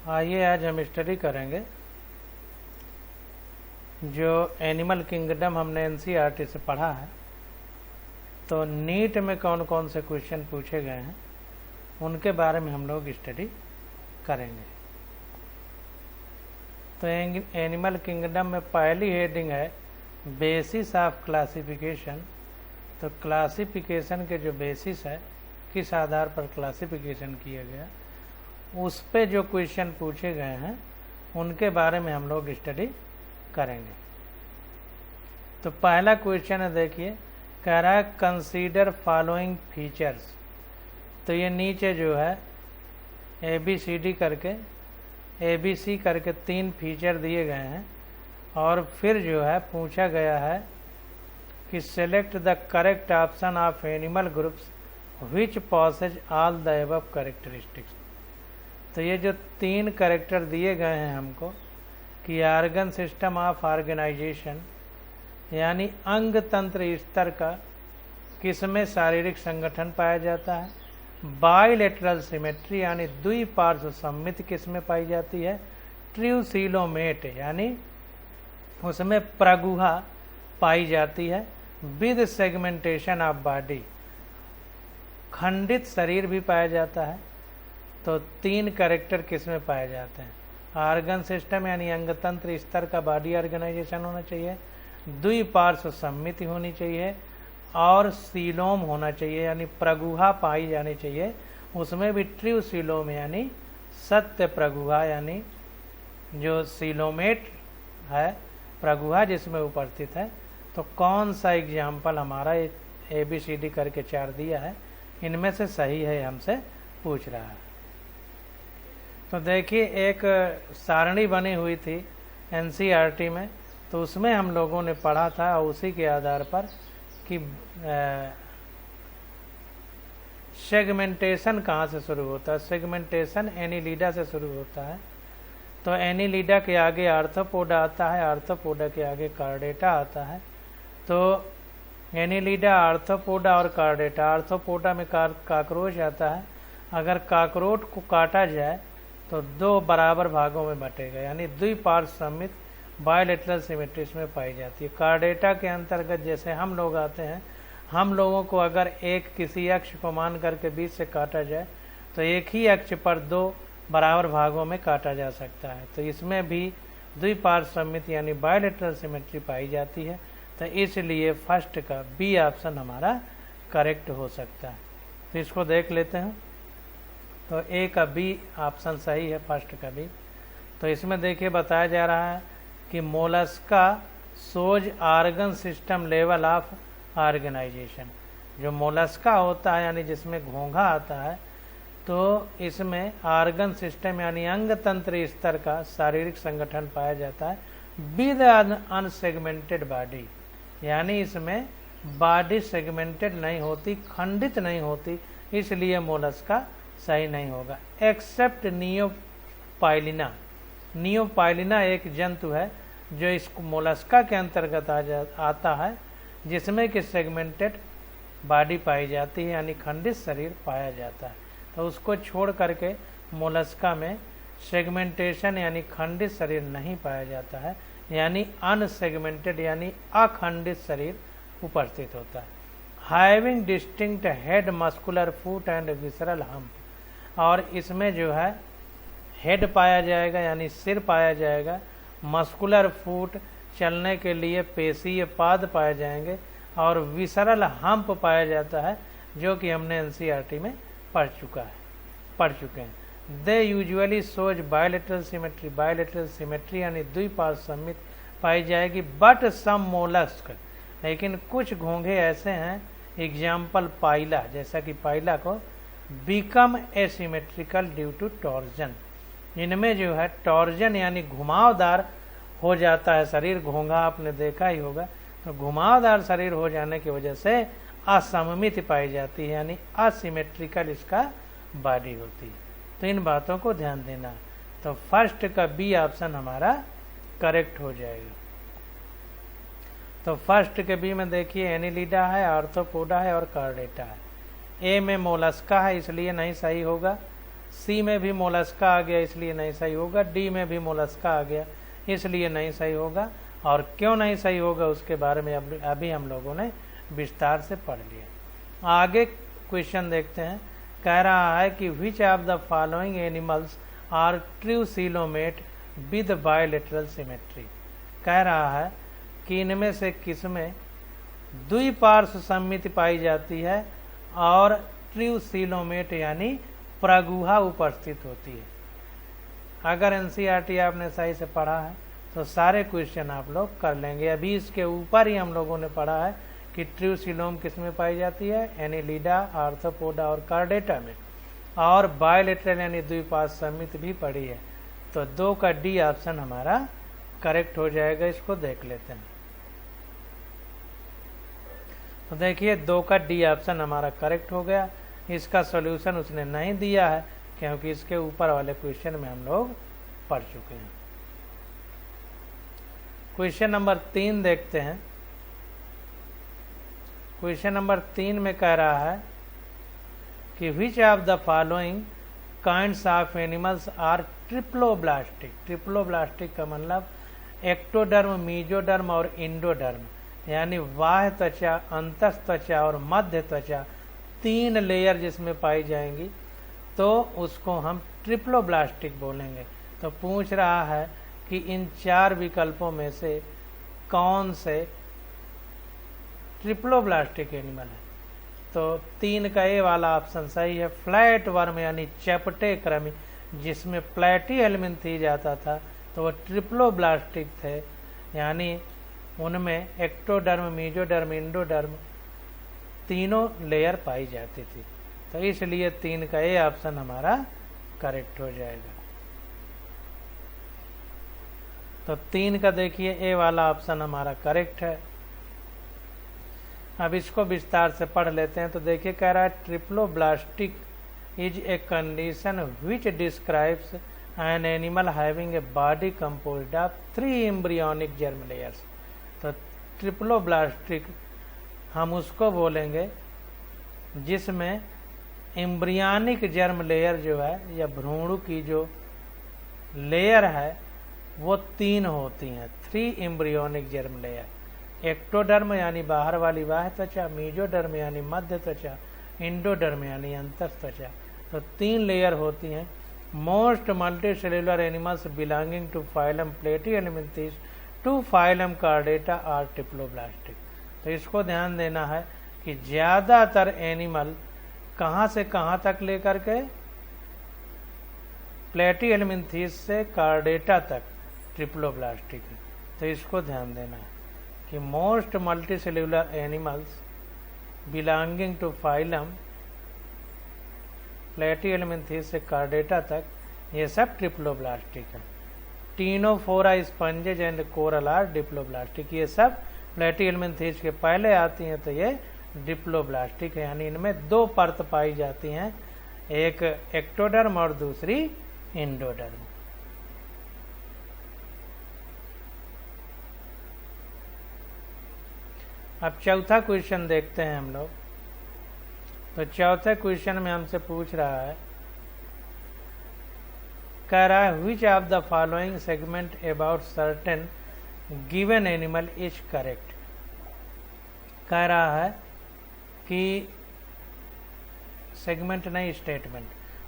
आइए आज हम स्टडी करेंगे जो एनिमल किंगडम हमने एनसीईआरटी से पढ़ा है। तो नीट में कौन कौन से क्वेश्चन पूछे गए हैं उनके बारे में हम लोग स्टडी करेंगे। तो एनिमल किंगडम में पहली हेडिंग है बेसिस ऑफ क्लासिफिकेशन। तो क्लासिफिकेशन के जो बेसिस है, किस आधार पर क्लासिफिकेशन किया गया, उस पे जो क्वेश्चन पूछे गए हैं उनके बारे में हम लोग स्टडी करेंगे। तो पहला क्वेश्चन है, देखिए कह रहा है कंसीडर फॉलोइंग फीचर्स। तो ये नीचे जो है ABCD करके ABC करके 3 फीचर दिए गए हैं और फिर जो है पूछा गया है कि select the correct option of animal groups which possess all the above characteristics. तो ये जो 3 कैरेक्टर दिए गए हैं हमको कि ऑर्गन सिस्टम ऑफ ऑर्गेनाइजेशन यानी अंग तंत्र स्तर का किसमें शारीरिक संगठन पाया जाता है, बाइलेटरल सिमेट्री यानी द्विपार्श्व सममिति किसमें पाई जाती है, ट्रूसिलोमेट यानी उसमें प्रगुहा पाई जाती है, विद सेगमेंटेशन ऑफ बॉडी खंडित शरीर भी पाया जाता है। तो 3 कैरेक्टर किसमें पाए जाते हैं, ऑर्गन सिस्टम यानी अंगतंत्र स्तर का बॉडी ऑर्गेनाइजेशन होना चाहिए, द्विपार्श्व सममिति होनी चाहिए और सीलोम होना चाहिए यानी प्रगुहा पाई जानी चाहिए। उसमें भी ट्रू सीलोम यानी सत्य प्रगुहा यानी जो सीलोमेट है प्रगुहा जिसमें उपस्थित है। तो कौन सा एग्जाम्पल हमारा ABCD करके 4 दिया है, इनमें से सही है हमसे पूछ रहा है। तो देखिए एक सारणी बनी हुई थी NCERT में, तो उसमें हम लोगों ने पढ़ा था और उसी के आधार पर कि सेगमेंटेशन कहाँ से शुरू होता है। सेगमेंटेशन एनिलिडा से शुरू होता है। तो एनिलिडा के आगे आर्थ्रोपोडा आता है, आर्थ्रोपोडा के आगे कार्डेटा आता है। तो एनिलिडा, आर्थ्रोपोडा और कार्डेटा। आर्थ्रोपोडा में काकरोच आता है। अगर काकरोच को काटा जाए तो 2 बराबर भागों में बटेगा यानी द्विपार्श्व सममित बायलेटरल सिमेट्री में पाई जाती है। कार्डेटा के अंतर्गत जैसे हम लोग आते हैं, हम लोगों को अगर एक किसी अक्ष को मान करके बीच से काटा जाए तो एक ही अक्ष पर 2 बराबर भागों में काटा जा सकता है। तो इसमें भी द्विपार्श्व सममिति यानी बायलेटरल सिमेट्री पाई जाती है। तो इसलिए फर्स्ट का B ऑप्शन हमारा करेक्ट हो सकता है। तो इसको देख लेते हैं। तो A का B ऑप्शन सही है, फर्स्ट का B। तो इसमें देखिए बताया जा रहा है कि Mollusca shows organ system level of organisation. जो मोलस्का होता है यानी जिसमें घोंघा आता है, तो इसमें ऑर्गन सिस्टम यानी अंग तंत्र स्तर का शारीरिक संगठन पाया जाता है, विद अनसेगमेंटेड बॉडी यानी इसमें बॉडी सेगमेंटेड नहीं होती, खंडित नहीं होती, इसलिए मोलस्का सही नहीं होगा। एक्सेप्ट नियोपाइलिना। नियोपाइलिना एक जंतु है जो इस मोलस्का के अंतर्गत आता है, जिसमें कि सेगमेंटेड बॉडी पाई जाती है यानी खंडित शरीर पाया जाता है। तो उसको छोड़ करके मोलस्का में सेगमेंटेशन यानी खंडित शरीर नहीं पाया जाता है, यानी अनसेगमेंटेड यानी अखंडित शरीर उपस्थित होता है। Having distinct head, muscular foot and visceral hump. और इसमें जो है हेड पाया जाएगा यानी सिर पाया जाएगा, मस्कुलर फुट चलने के लिए पेशीय पाद पाए जाएंगे और विसरल हम्प पाया जाता है, जो कि हमने NCERT में पढ़ चुके हैं। They usually shows bilateral symmetry. Bilateral symmetry यानी द्विपार्श्व सममित पाई जाएगी, बट सम मोलस्क, लेकिन कुछ घोंघे ऐसे हैं, एग्जाम्पल पाइला, जैसा कि पाइला को become asymmetrical due to torsion. इनमें जो है टॉर्जन यानी घुमावदार हो जाता है शरीर। घोंघा आपने देखा ही होगा, तो घुमावदार शरीर हो जाने की वजह से असममित पाई जाती है यानी असिमेट्रिकल इसका बॉडी होती है। तो इन बातों को ध्यान देना। तो फर्स्ट का B ऑप्शन हमारा करेक्ट हो जाएगा। तो फर्स्ट के B में देखिए एनिलिडा है, आर्थ्रोपोडा है और कार्डेटा है। A में मोलस्का है इसलिए नहीं सही होगा। सी में भी मोलस्का आ गया इसलिए नहीं सही होगा, डी में भी मोलस्का आ गया इसलिए नहीं सही होगा। और क्यों नहीं सही होगा उसके बारे में अभी हम लोगों ने विस्तार से पढ़ लिया। आगे क्वेश्चन देखते हैं। कह रहा है कि which of the following animals are true coelomate with bilateral symmetry. कह रहा है कि इनमें से किसमें द्विपार्श्व सममिति पाई जाती है और ट्रू सीलोमेट यानी प्रगुहा उपस्थित होती है। अगर एनसीईआरटी आपने सही से पढ़ा है तो सारे क्वेश्चन आप लोग कर लेंगे। अभी इसके ऊपर ही हम लोगों ने पढ़ा है कि ट्रू सीलोम किस में पाई जाती है, एनिलिडा, आर्थ्रोपोडा और कार्डेटा में, और बायलेटरल यानी द्विपार्श्व सममिति भी पढ़ी है। तो 2 का डी ऑप्शन हमारा करेक्ट हो जाएगा। इसको देख लेते हैं। तो देखिए 2 का डी ऑप्शन हमारा करेक्ट हो गया। इसका सॉल्यूशन उसने नहीं दिया है क्योंकि इसके ऊपर वाले क्वेश्चन में हम लोग पढ़ चुके हैं। क्वेश्चन नंबर 3 देखते हैं। क्वेश्चन नंबर 3 में कह रहा है कि which of the following kinds of animals are triploblastic. Triploblastic का मतलब एक्टोडर्म, मीजोडर्म और इंडोडर्म, यानी बाह्य त्वचा, अंतस्थ त्वचा और मध्य त्वचा 3 लेयर जिसमें पाई जाएंगी, तो उसको हम ट्रिप्लोब्लास्टिक बोलेंगे। तो पूछ रहा है कि इन 4 विकल्पों में से कौन से ट्रिप्लोब्लास्टिक एनिमल है। तो 3 का ए वाला ऑप्शन सही है। फ्लैट वर्म यानी चपटे कृमि जिसमें प्लेटीहेल्मिन्थीज आता था तो वो ट्रिप्लोब्लास्टिक थे, यानी उनमें एक्टोडर्म, मीजोडर्म, इंडोडर्म तीनों लेयर पाई जाती थी। तो इसलिए 3 का ए ऑप्शन हमारा करेक्ट हो जाएगा। तो 3 का देखिए ए वाला ऑप्शन हमारा करेक्ट है। अब इसको विस्तार से पढ़ लेते हैं। तो देखिए कह रहा है triploblastic is a condition which describes an animal having a body composed of 3 embryonic germ layers. तो ट्रिप्लोब्लास्टिक हम उसको बोलेंगे जिसमें एम्ब्रियोनिक जर्म लेयर जो है या भ्रूण की जो लेयर है वो 3 होती हैं, 3 एम्ब्रियोनिक जर्म लेयर। एक्टोडर्म यानी बाहर वाली बाह्य त्वचा, मीजोडर्म यानी मध्य त्वचा, इंडोडर्म यानी अंतस्थ त्वचा। तो 3 लेयर होती हैं। Most multicellular animals belonging to phylum Platyhelminthes to phylum Chordata are triploblastic. तो इसको ध्यान देना है कि ज्यादातर एनिमल कहाँ से कहाँ तक लेकर के प्लेटीहेल्मिन्थीज से कार्डेटा तक ट्रिप्लोब्लास्टिक है। तो इसको ध्यान देना है कि most multicellular animals belonging to phylum Platyhelminthes से कार्डेटा तक ये सब ट्रिप्लोब्लास्टिक है। Ctenophora sponges and coral are diploblastic. ये सब प्लेटीहेल्मिन्थीज के पहले आती हैं तो ये डिप्लोब्लास्टिक है, यानी इनमें 2 परत पाई जाती हैं, एक एक्टोडर्म और दूसरी इंडोडर्म। अब चौथा क्वेश्चन देखते हैं हम लोग। तो चौथे क्वेश्चन में हमसे पूछ रहा है, कह रहा है which of the following segment about certain given animal is correct. कह रहा है कि सेगमेंट नहीं स्टेटमेंट।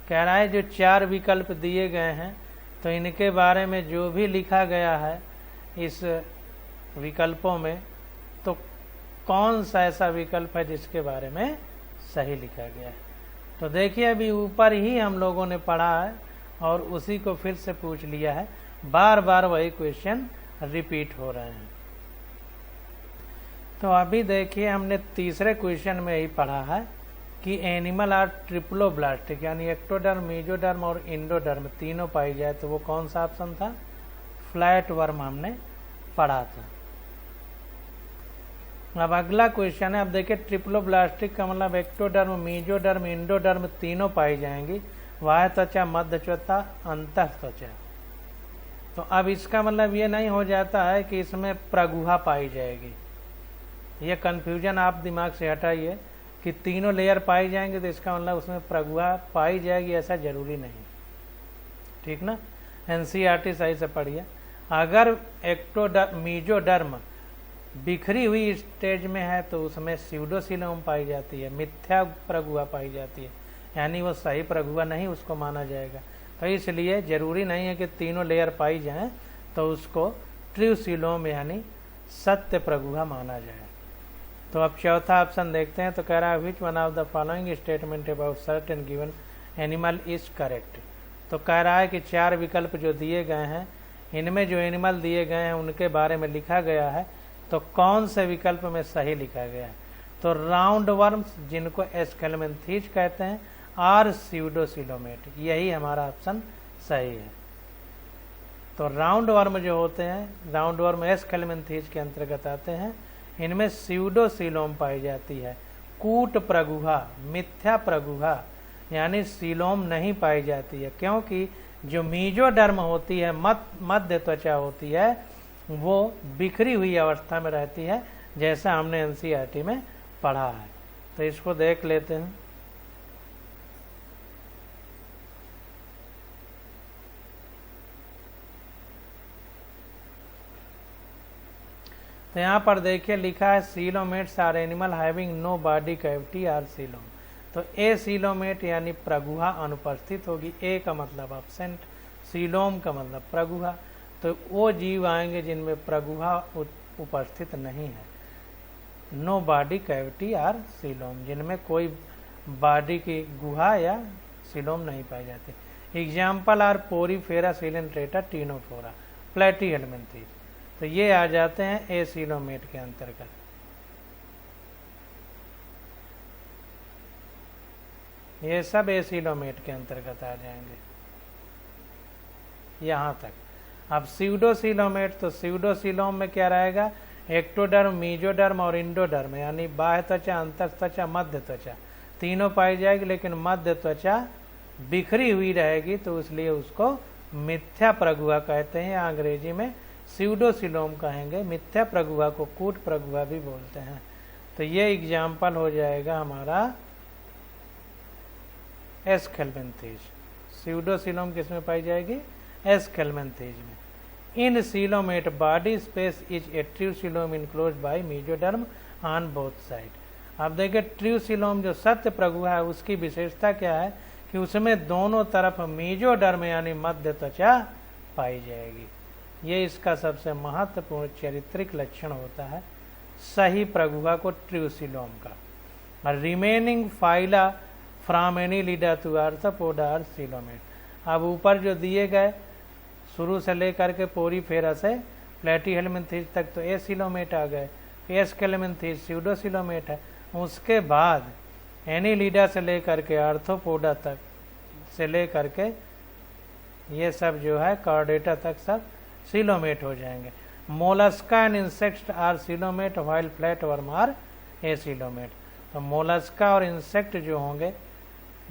कह रहा है जो 4 विकल्प दिए गए हैं तो इनके बारे में जो भी लिखा गया है इस विकल्पों में, तो कौन सा ऐसा विकल्प है जिसके बारे में सही लिखा गया है। तो देखिए अभी ऊपर ही हम लोगों ने पढ़ा है और उसी को फिर से पूछ लिया है, बार बार वही क्वेश्चन रिपीट हो रहे हैं। तो अभी देखिए हमने तीसरे क्वेश्चन में ही पढ़ा है कि एनिमल आर ट्रिप्लोब्लास्टिक, यानी एक्टोडर्म, मीजोडर्म और इंडोडर्म तीनों पाई जाए, तो वो कौन सा ऑप्शन था, फ्लैट वर्म हमने पढ़ा था। अब अगला क्वेश्चन है। अब देखिए ट्रिप्लोब्लास्टिक का मतलब एक्टोडर्म, मीजोडर्म, इंडोडर्म तीनों पाई जाएंगी, बाह्य त्वचा, मध्य त्वचा, अंतस्थ त्वचा। तो अब इसका मतलब ये नहीं हो जाता है कि इसमें प्रगुहा पाई जाएगी। ये कंफ्यूजन आप दिमाग से हटाइए कि तीनों लेयर पाई जाएंगे तो इसका मतलब उसमें प्रगुहा पाई जाएगी, ऐसा जरूरी नहीं। ठीक ना, एनसीईआरटी सही से पढ़िए। अगर मीजोडर्म बिखरी हुई स्टेज में है तो उसमें स्यूडोसिलोम पाई जाती है, मिथ्या प्रगुहा पाई जाती है, यानी वो सही प्रगुहा नहीं उसको माना जाएगा। तो इसलिए जरूरी नहीं है कि तीनों लेयर पाई जाएं तो उसको ट्रूसिलोम यानी सत्य प्रगुहा माना जाए। तो अब चौथा ऑप्शन देखते हैं। तो कह रहा है which one of the following statement about certain given animal is correct. तो कह रहा है कि 4 विकल्प जो दिए गए हैं, इनमें जो एनिमल दिए गए हैं उनके बारे में लिखा गया है, तो कौन से विकल्प में सही लिखा गया है। तो राउंड वर्म्स जिनको एस्केलमेंथीज कहते हैं और स्यूडोसिलोमेट, यही हमारा ऑप्शन सही है। तो राउंड वर्म जो होते हैं, राउंड वर्म एस्केलमेंथीज के अंतर्गत आते हैं। इनमें स्यूडोसिलोम पाई जाती है, कूट प्रगुहा, मिथ्या प्रगुहा यानी सीलोम नहीं पाई जाती है, क्योंकि जो मीजोडर्म होती है, मध्य त्वचा होती है, वो बिखरी हुई अवस्था में रहती है, जैसा हमने एनसीईआरटी में पढ़ा है। तो इसको देख लेते हैं। तो यहाँ पर देखिए लिखा है coelomates are animal having no body cavity or coelom. तो ए सीलोमेट यानी प्रगुहा अनुपस्थित होगी, ए का मतलब एब्सेंट, सीलोम का मतलब प्रगुहा। तो वो जीव आएंगे जिनमें प्रगुहा उपस्थित नहीं है, no body cavity or coelom, जिनमें कोई बॉडी की गुहा या सीलोम नहीं पाई जाती। Example are Porifera Coelenterata Ctenophora Platyhelminthes. तो ये आ जाते हैं ए सीलोमेट के अंतर्गत। ये सब ए सीलोमेट के अंतर्गत आ जाएंगे यहाँ तक। अब स्यूडोसिलोमेट, तो स्यूडोसिलोम में क्या रहेगा, एक्टोडर्म, मीजोडर्म और इंडोडर्म, यानी बाह्य त्वचा, अंतर त्वचा, मध्य त्वचा तीनों पाई जाएगी, लेकिन मध्य त्वचा बिखरी हुई रहेगी, तो इसलिए उसको मिथ्या प्रगुहा कहते हैं, या अंग्रेजी में स्यूडोसिलोम कहेंगे। मिथ्या प्रगुहा को कूट प्रगुहा भी बोलते हैं। तो ये एग्जाम्पल हो जाएगा हमारा एस्केलमेंथीज। स्यूडोसिलोम किसमें पाई जाएगी, एस्केलमेंथीज में। In coelomate body space is a true coelom enclosed by mesoderm on both side. अब देखिए ट्रूसिलोम जो सत्य प्रगुहा है उसकी विशेषता क्या है कि उसमें दोनों तरफ मीजोडर्म यानी मध्य त्वचा पाई जाएगी। ये इसका सबसे महत्वपूर्ण चारित्रिक लक्षण होता है सही प्रगुहा को ट्रूसिलोम का। Remaining phyla from Annelida to Arthropoda are coelomate. अब ऊपर जो दिए गए शुरू से लेकर के पोरीफेरा से प्लेटीहेलमिन्थीज तक तो ए सीलोमेट आ गए, एस्केलमेंथीज स्यूडोसिलोमेट है। उसके बाद एनीलिडा से लेकर के आर्थ्रोपोडा तक से लेकर के ये सब जो है कॉर्डेटा तक सब सीलोमेट हो जाएंगे। Mollusca and insects are coelomate while flat worm are acoelomate. तो मोलस्का और इंसेक्ट जो होंगे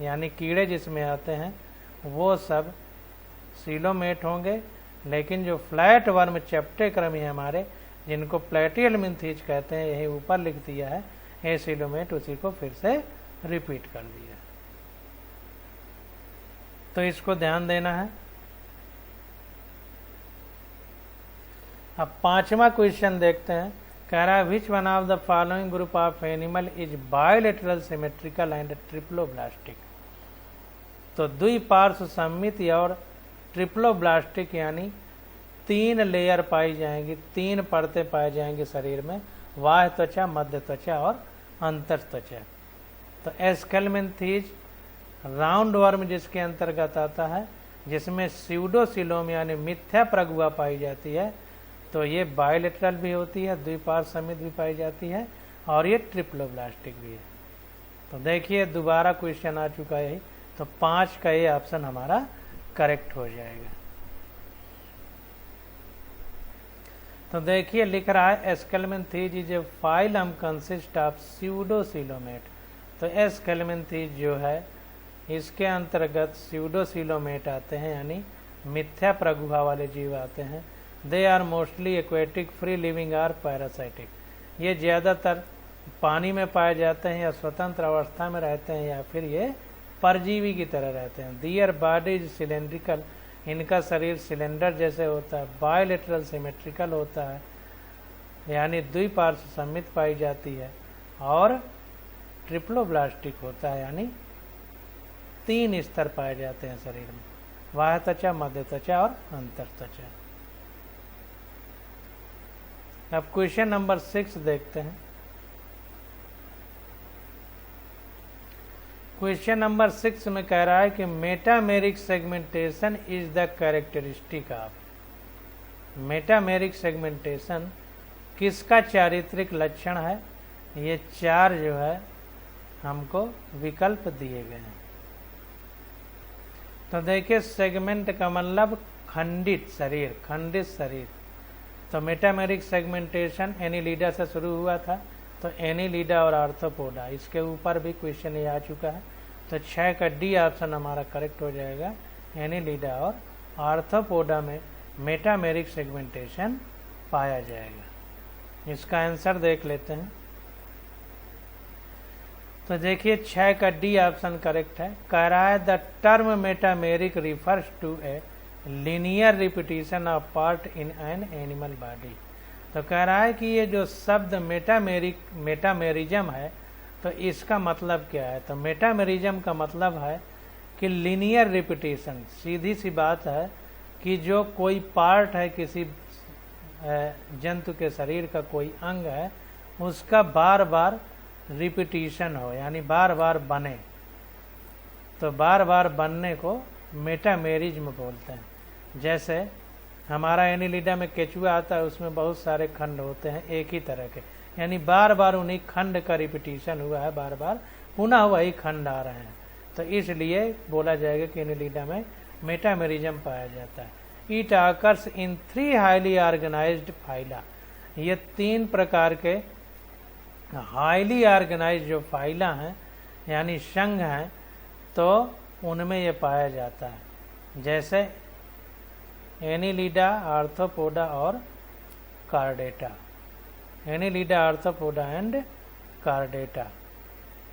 यानी कीड़े जिसमें आते हैं वो सब सीलोमेट होंगे, लेकिन जो फ्लैट वर्म चपटे क्रमी है हमारे, जिनको प्लेटीहेलमिन्थीज कहते हैं, यही ऊपर लिख दिया है ए सीलोमेट, उसी को फिर से रिपीट कर दिया। तो इसको ध्यान देना है। अब 5वां क्वेश्चन देखते हैं। कह रहा है which one of the following group of animal is bilateral symmetrical and triploblastic. तो द्विपार्श्व सममित और ट्रिप्लोब्लास्टिक यानी 3 लेयर पाई जाएंगी, 3 परतें पाई जाएंगी शरीर में, बाह्य त्वचा, मध्य त्वचा और अंतर त्वचा। तो एस्केलमेंथीज राउंड वर्म जिसके अंतर्गत आता है, जिसमें स्यूडोसिलोम यानी मिथ्या प्रगुहा पाई जाती है, तो ये बायोलेटरल भी होती है, द्विपार्श्व समित भी पाई जाती है, और ये ट्रिप्लोब्लास्टिक भी है। तो देखिए दोबारा क्वेश्चन आ चुका है, तो 5 का ये ऑप्शन हमारा करेक्ट हो जाएगा। तो देखिए लिख रहा है Aschelminthes is a phylum consist of pseudocoelomate. तो एस्केलमेंथीज जो है इसके अंतर्गत स्यूडोसिलोमेट आते हैं, यानी मिथ्या प्रगुहा वाले जीव आते हैं। They are mostly aquatic, free living or parasitic. ये ज़्यादातर पानी में पाए जाते हैं या स्वतंत्र अवस्था में रहते हैं या फिर ये परजीवी की तरह रहते हैं। दियर बॉडी इज सिलेंड्रिकल, इनका शरीर सिलेंडर जैसे होता है। बायलेटरल सिमेट्रिकल होता है, यानी द्विपार्श्व सममित पाई जाती है। और ट्रिप्लोब्लास्टिक होता है, यानी 3 स्तर पाए जाते हैं शरीर में, बाह्य त्वचा, मध्य त्वचा और अंतर त्वचा। अब क्वेश्चन नंबर 6 देखते हैं। क्वेश्चन नंबर 6 में कह रहा है कि metameric segmentation is the characteristic of. Metameric segmentation किसका चारित्रिक लक्षण है? ये 4 जो है हमको विकल्प दिए गए हैं। तो देखिए, सेगमेंट का मतलब खंडित शरीर, खंडित शरीर। तो मेटामेरिक सेगमेंटेशन एनीलिडा से शुरू हुआ था, तो एनीलिडा और आर्थ्रोपोडा, इसके ऊपर भी क्वेश्चन ये आ चुका है। तो 6 का डी ऑप्शन हमारा करेक्ट हो जाएगा। एनीलिडा और आर्थ्रोपोडा में मेटामेरिक सेगमेंटेशन पाया जाएगा। इसका आंसर देख लेते हैं। तो देखिए, 6 का डी ऑप्शन करेक्ट है। कह रहा है the term metameric refers to a linear repetition of part in an animal body. तो कह रहा है कि ये जो शब्द मेटामेरिज्म है, तो इसका मतलब क्या है? तो मेटामेरिज्म का मतलब है कि लीनियर रिपीटिशन। सीधी सी बात है कि जो कोई पार्ट है किसी जंतु के शरीर का, कोई अंग है, उसका बार बार रिपीटिशन हो, यानी बार बार बने। तो बार बार बनने को मेटामेरिज्म बोलते हैं। जैसे हमारा एनीलिडा में केचुआ आता है, उसमें बहुत सारे खंड होते हैं एक ही तरह के, यानी बार बार उन्हीं खंड का रिपीटिशन हुआ है, बार बार पुनः वही खंड आ रहे हैं। तो इसलिए बोला जाएगा कि एनीलिडा में मेटामेरिज्म पाया जाता है। It occurs in 3 highly organised phyla. ये 3 प्रकार के हाईली ऑर्गेनाइज्ड जो फाइला हैं, यानी संघ हैं, तो उनमें ये पाया जाता है। जैसे एनीलिडा, आर्थ्रोपोडा और chordata. Annelida, arthropoda and chordata,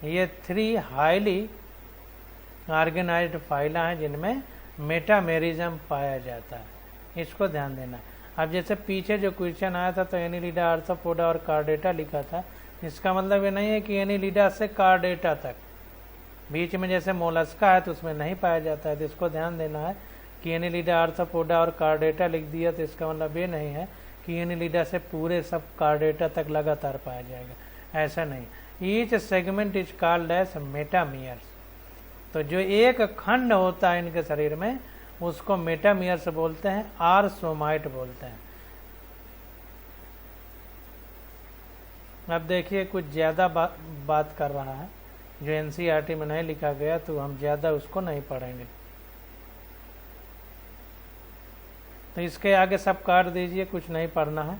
ये 3 हाईली ऑर्गेनाइज्ड फाइला हैं जिनमें मेटामेरिज्म पाया जाता है। इसको ध्यान देना। अब जैसे पीछे जो क्वेश्चन आया था, तो एनीलिडा, आर्थ्रोपोडा और कार्डेटा लिखा था। इसका मतलब ये नहीं है कि एनीलिडा से कार्डेटा तक, बीच में जैसे मोलस्का है तो उसमें नहीं पाया जाता है। तो इसको ध्यान देना है कि एनीलिडा, आर्थ्रोपोडा और कार्डेटा लिख दिया, तो इसका मतलब ये नहीं है कि एनीलिडा से पूरे सब कार्डेटा तक लगातार पाया जाएगा, ऐसा नहीं। Each segment is called as metameres. तो जो एक खंड होता है इनके शरीर में, उसको मेटामियर्स बोलते हैं, आर सोमाइट बोलते हैं। अब देखिए, कुछ ज़्यादा बात कर रहा है जो एनसीईआरटी में नहीं लिखा गया, तो हम ज़्यादा उसको नहीं पढ़ेंगे। तो इसके आगे सब काट दीजिए, कुछ नहीं पढ़ना है,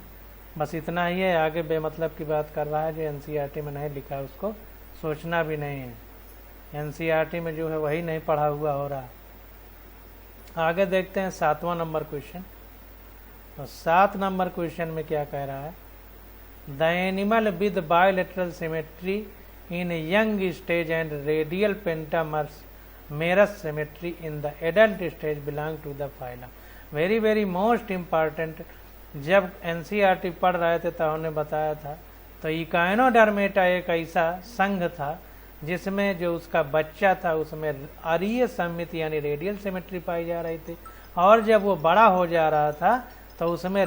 बस इतना ही है। आगे बेमतलब की बात कर रहा है, जो एनसीईआरटी में नहीं लिखा उसको सोचना भी नहीं है। एनसीईआरटी में जो है वही नहीं पढ़ा हुआ हो रहा। आगे देखते हैं 7वां नंबर क्वेश्चन। तो 7 नंबर क्वेश्चन में क्या कह रहा है? The animal with bilateral symmetry in young stage and radial pentamerous symmetry in the adult stage belong to the phylum. Very very most important. जब एनसीईआरटी पढ़ रहे थे तो उन्होंने बताया था, तो इकाइनोडर्मेटा एक ऐसा संघ था जिसमें जो उसका बच्चा था उसमें अरीय सममित यानी रेडियल सिमेट्री पाई जा रही थी, और जब वो बड़ा हो जा रहा था तो उसमें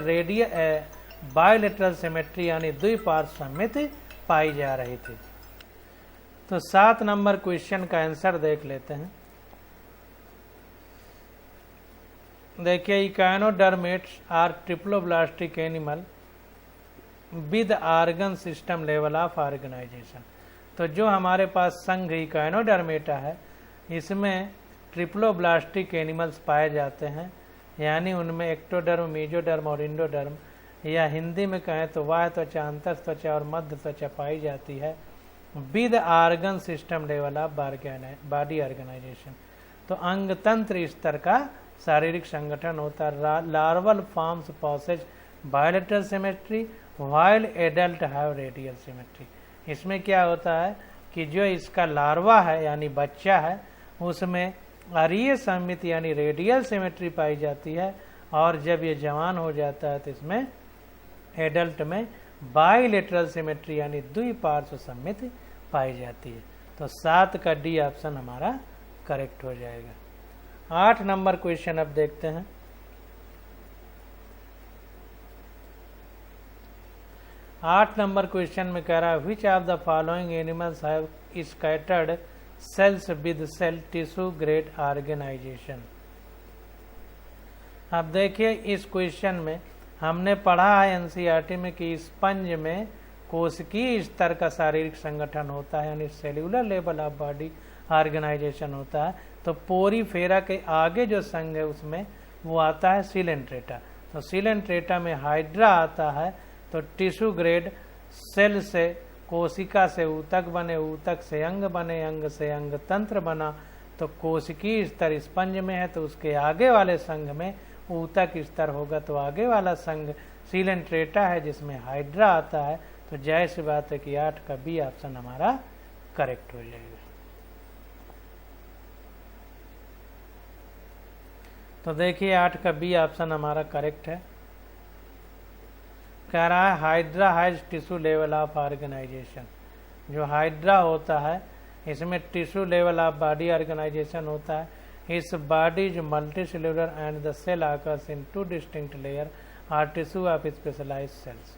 बायोलेटरल सिमेट्री यानी द्विपार्श्व सममित पाई जा रही थी। तो 7 नंबर क्वेश्चन का आंसर देख लेते हैं। देखिए, echinoderms are triploblastic animal with organ system level of organisation. तो जो हमारे पास संघ इकाइनोडर्मेटा है, इसमें ट्रिप्लोब्लास्टिक एनिमल्स पाए जाते हैं, यानी उनमें एक्टोडर्म, मेजोडर्म और इंडोडर्म, या हिंदी में कहें तो बाह्य त्वचा, अंतर त्वचा और मध्य त्वचा पाई जाती है with organ system level of body organisation. तो अंग तंत्र स्तर का शारीरिक संगठन होता है। Larval forms possess bilateral symmetry while adult have radial symmetry. इसमें क्या होता है कि जो इसका लार्वा है यानी बच्चा है उसमें अरीय सममित यानी रेडियल सिमेट्री पाई जाती है, और जब ये जवान हो जाता है तो इसमें एडल्ट में बाइलेटरल सिमेट्री यानी द्विपार्श्व सममित पाई जाती है। तो 7 का डी ऑप्शन हमारा करेक्ट हो जाएगा। 8 नंबर क्वेश्चन अब देखते हैं। 8 नंबर क्वेश्चन में कह रहा है which of the following animals have scattered cells with cell tissue grade organisation. अब देखिए इस क्वेश्चन में हमने पढ़ा है एनसीईआरटी में कि स्पंज में कोशिकीय स्तर का शारीरिक संगठन होता है यानी cellular level of body organisation होता है। तो पोरीफेरा के आगे जो संघ है उसमें वो आता है सिलेंट्रेटा। तो सिलेंट्रेटा में हाइड्रा आता है। तो टिश्यू ग्रेड सेल से कोशिका से ऊतक बने, ऊतक से अंग बने, अंग से अंग तंत्र बना। तो कोशिकीय स्तर स्पंज में है तो उसके आगे वाले संघ में ऊतक स्तर होगा। तो आगे वाला संघ सिलेंट्रेटा है जिसमें हाइड्रा आता है। तो जाहिर सी बात है कि 8 का बी ऑप्शन हमारा करेक्ट हो जाएगा। तो देखिए 8 का बी ऑप्शन हमारा करेक्ट है। कह रहा है hydra has tissue level of organisation. जो हाइड्रा होता है इसमें tissue level of body organisation होता है। इस body is multicellular and the cell occurs in 2 distinct layer are tissue of specialised cells.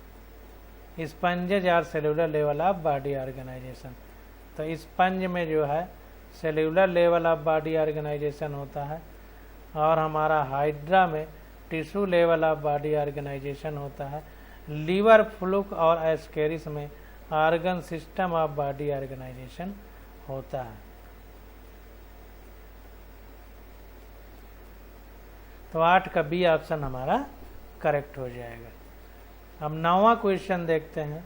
Sponges are cellular level of body organisation. तो sponge में जो है cellular level of body organisation होता है, और हमारा हाइड्रा में tissue level of body organisation होता है। लीवर, फ्लूक और एस्केरिस में organ system of body organisation होता है। तो 8 का बी ऑप्शन हमारा करेक्ट हो जाएगा। अब 9वां क्वेश्चन देखते हैं।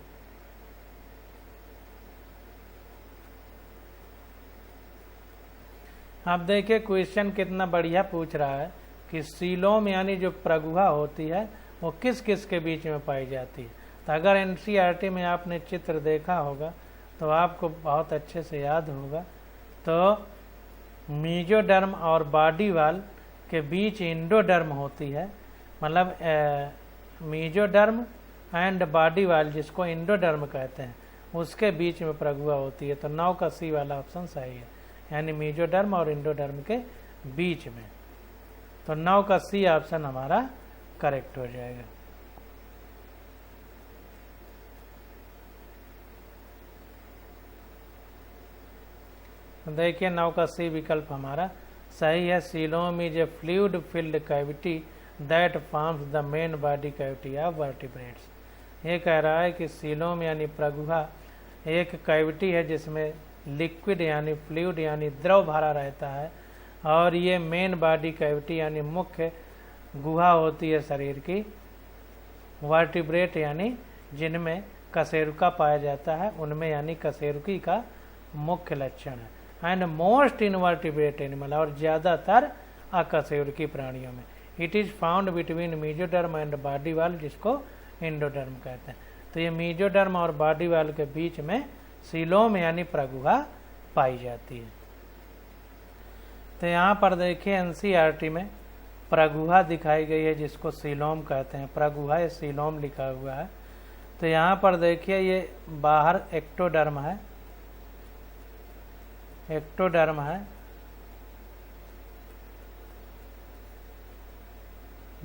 आप देखिए क्वेश्चन कितना बढ़िया पूछ रहा है कि सीलोम यानी जो प्रगुहा होती है वो किस किस के बीच में पाई जाती है। तो अगर एनसीईआरटी में आपने चित्र देखा होगा तो आपको बहुत अच्छे से याद होगा। तो मीजोडर्म और बॉडी वाल के बीच इंडोडर्म होती है, मतलब मीजोडर्म एंड बॉडी वाल जिसको इंडोडर्म कहते हैं उसके बीच में प्रगुहा होती है। तो 9 का सी वाला ऑप्शन सही है, यानी मीजोडर्म और इंडोडर्म के बीच में। तो 9 का सी ऑप्शन हमारा करेक्ट हो जाएगा। देखिए 9 का सी विकल्प हमारा सही है। Coelom is a fluid filled cavity that forms the main body cavity of vertebrates. ये कह रहा है कि सीलोम यानी प्रगुहा एक कैविटी है जिसमें लिक्विड यानी फ्लूइड यानी द्रव भरा रहता है, और ये मेन बॉडी कैविटी यानी मुख्य गुहा होती है शरीर की। वर्टिब्रेट यानी जिनमें कशेरुका पाया जाता है उनमें, यानी कशेरुकी का मुख्य लक्षण है। एंड मोस्ट इनवर्टिब्रेट एनिमल, और ज़्यादातर अकशेरुकी प्राणियों में। It is found between mesoderm and body wall जिसको इंडोडर्म कहते हैं। तो ये मीजोडर्म और बॉडी वाल के बीच में सीलोम यानी प्रगुहा पाई जाती है। तो यहाँ पर देखिए एनसीईआरटी में प्रगुहा दिखाई गई है जिसको सीलोम कहते हैं। प्रगुहा ये सीलोम लिखा हुआ है। तो यहाँ पर देखिए ये बाहर एक्टोडर्म है, एक्टोडर्म है,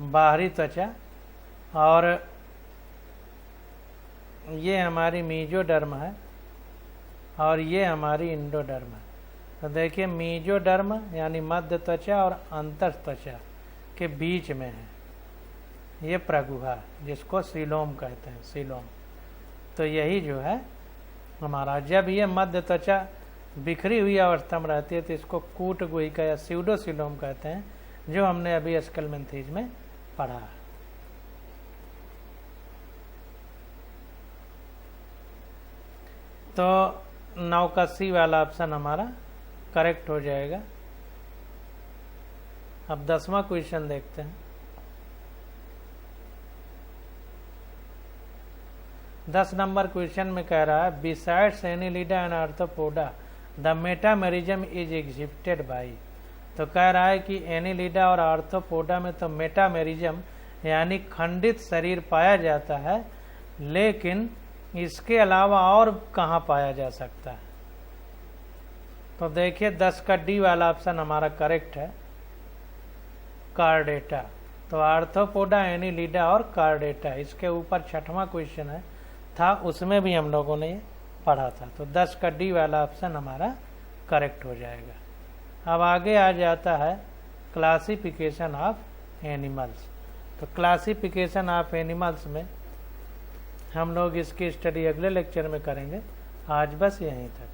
बाहरी त्वचा, और ये हमारी मीजोडर्म है, और ये हमारी इंडोडर्म है। तो देखिए मीजोडर्म यानी मध्य त्वचा और अंतर त्वचा के बीच में है ये प्रगुहा जिसको सीलोम कहते हैं, सीलोम। तो यही जो है हमारा, जब ये मध्य त्वचा बिखरी हुई अवस्था में रहती है तो इसको कूट गुहिका या स्यूडोसीलोम कहते हैं, जो हमने अभी स्केलमेंथीज में पढ़ा। तो 9 का सी वाला ऑप्शन हमारा करेक्ट हो जाएगा। अब 10वां क्वेश्चन देखते हैं। 10 नंबर क्वेश्चन में कह रहा है besides Annelida and arthropoda the metamerism is exhibited by. तो कह रहा है कि एनिलिडा और आर्थ्रोपोडा में तो मेटामेरिज्म यानी खंडित शरीर पाया जाता है, लेकिन इसके अलावा और कहाँ पाया जा सकता है? तो देखिए 10 का डी वाला ऑप्शन हमारा करेक्ट है, कार्डेटा। तो आर्थ्रोपोडा, एनिलिडा और कार्डेटा, इसके ऊपर 6वां क्वेश्चन है था, उसमें भी हम लोगों ने पढ़ा था। तो 10 का डी वाला ऑप्शन हमारा करेक्ट हो जाएगा। अब आगे आ जाता है क्लासिफिकेशन ऑफ एनिमल्स। तो क्लासिफिकेशन ऑफ एनिमल्स में हम लोग इसकी स्टडी अगले लेक्चर में करेंगे। आज बस यहीं तक।